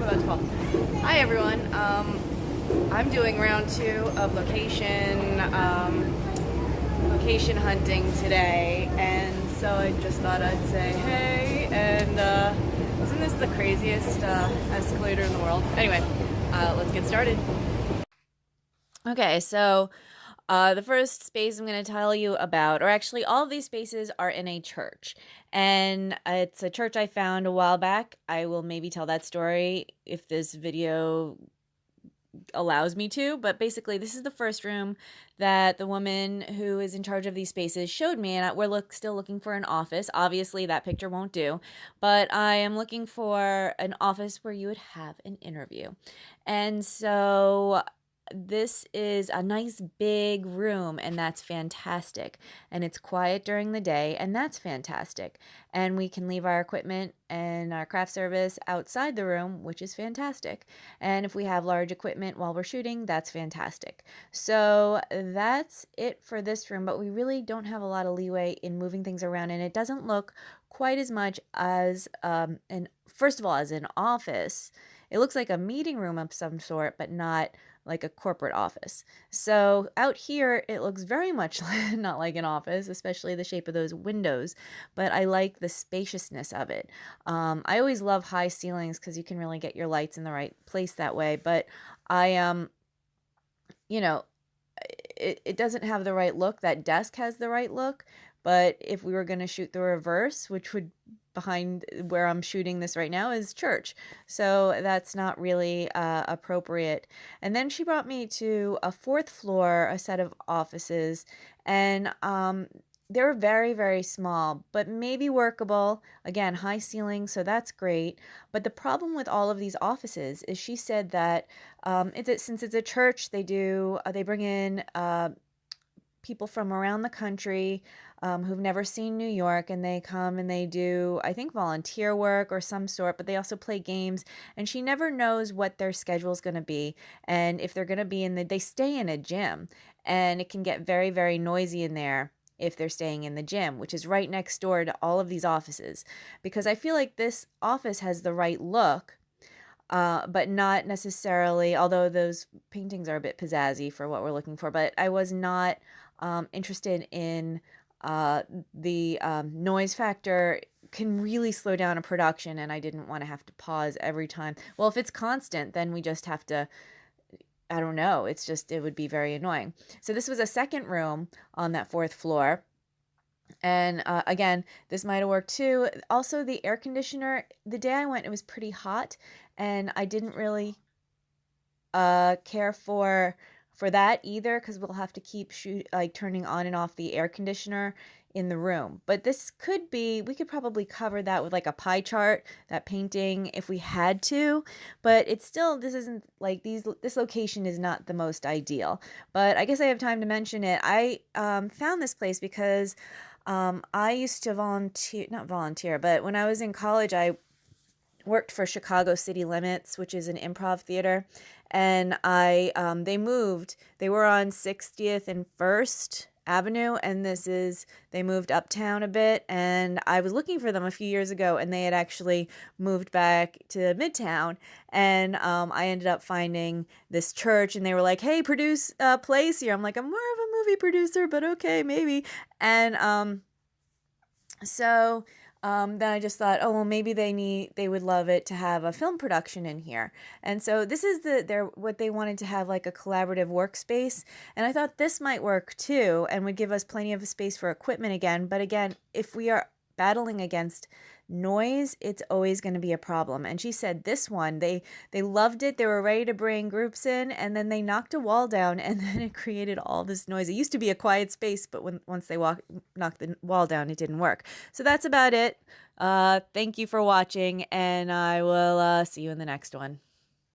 about to fall. Hi everyone. I'm doing round 2 of location hunting today, and so I just thought I'd say hey. And wasn't this the craziest escalator in the world? Anyway, let's get started. Okay, so the first space I'm going to tell you about, or actually all of these spaces are in a church, and it's a church I found a while back. I will maybe tell that story if this video allows me to, but basically this is the first room that the woman who is in charge of these spaces showed me, and we're still looking for an office. Obviously that picture won't do, but I am looking for an office where you would have an interview. And so this is a nice big room, and that's fantastic. And it's quiet during the day, and that's fantastic. And we can leave our equipment and our craft service outside the room, which is fantastic. And if we have large equipment while we're shooting, that's fantastic. So that's it for this room, but we really don't have a lot of leeway in moving things around, and it doesn't look quite as much as first of all, as an office. It looks like a meeting room of some sort, but not like a corporate office. So out here, it looks very much not like an office, especially the shape of those windows, but I like the spaciousness of it. I always love high ceilings because you can really get your lights in the right place that way, but it doesn't have the right look. That desk has the right look, but if we were going to shoot the reverse, which would behind where I'm shooting this right now is church. So that's not really appropriate. And then she brought me to a 4th floor, a set of offices, and they were very, very small, but maybe workable. Again, high ceiling, so that's great. But the problem with all of these offices is she said that since it's a church, they bring in people from around the country who've never seen New York, and they come and they do, I think, volunteer work or some sort, but they also play games, and she never knows what their schedule is going to be, and if they're going to be they stay in a gym, and it can get very, very noisy in there if they're staying in the gym, which is right next door to all of these offices, because I feel like this office has the right look, but not necessarily, although those paintings are a bit pizzazzy for what we're looking for, but I was not interested in the noise factor can really slow down a production, and I didn't want to have to pause every time. Well, if it's constant, then we just have to, I don't know, it would be very annoying. So this was a second room on that 4th floor. And again, this might have worked too. Also, the air conditioner, the day I went, it was pretty hot, and I didn't really care for that either, because we'll have to keep turning on and off the air conditioner in the room. But we could probably cover that with like a pie chart, that painting, if we had to, but it's still, this isn't like this location is not the most ideal. But I guess I have time to mention it. I found this place because I used to not volunteer, but when I was in college, I worked for Chicago City Limits, which is an improv theater, and they moved. They were on 60th and 1st Avenue, and they moved uptown a bit, and I was looking for them a few years ago, and they had actually moved back to Midtown, and I ended up finding this church, and they were like, hey, produce plays here. I'm like, I'm more of a movie producer, but okay, maybe. And so then I just thought, oh, well, maybe they would love it to have a film production in here. And so this is what they wanted to have, like a collaborative workspace. And I thought this might work too, and would give us plenty of space for equipment again. But again, if we are battling against noise, it's always going to be a problem. And she said this one, they loved it. They were ready to bring groups in, and then they knocked a wall down, and then it created all this noise. It used to be a quiet space, but once they knocked the wall down, it didn't work. So that's about it. Thank you for watching, and I will see you in the next one.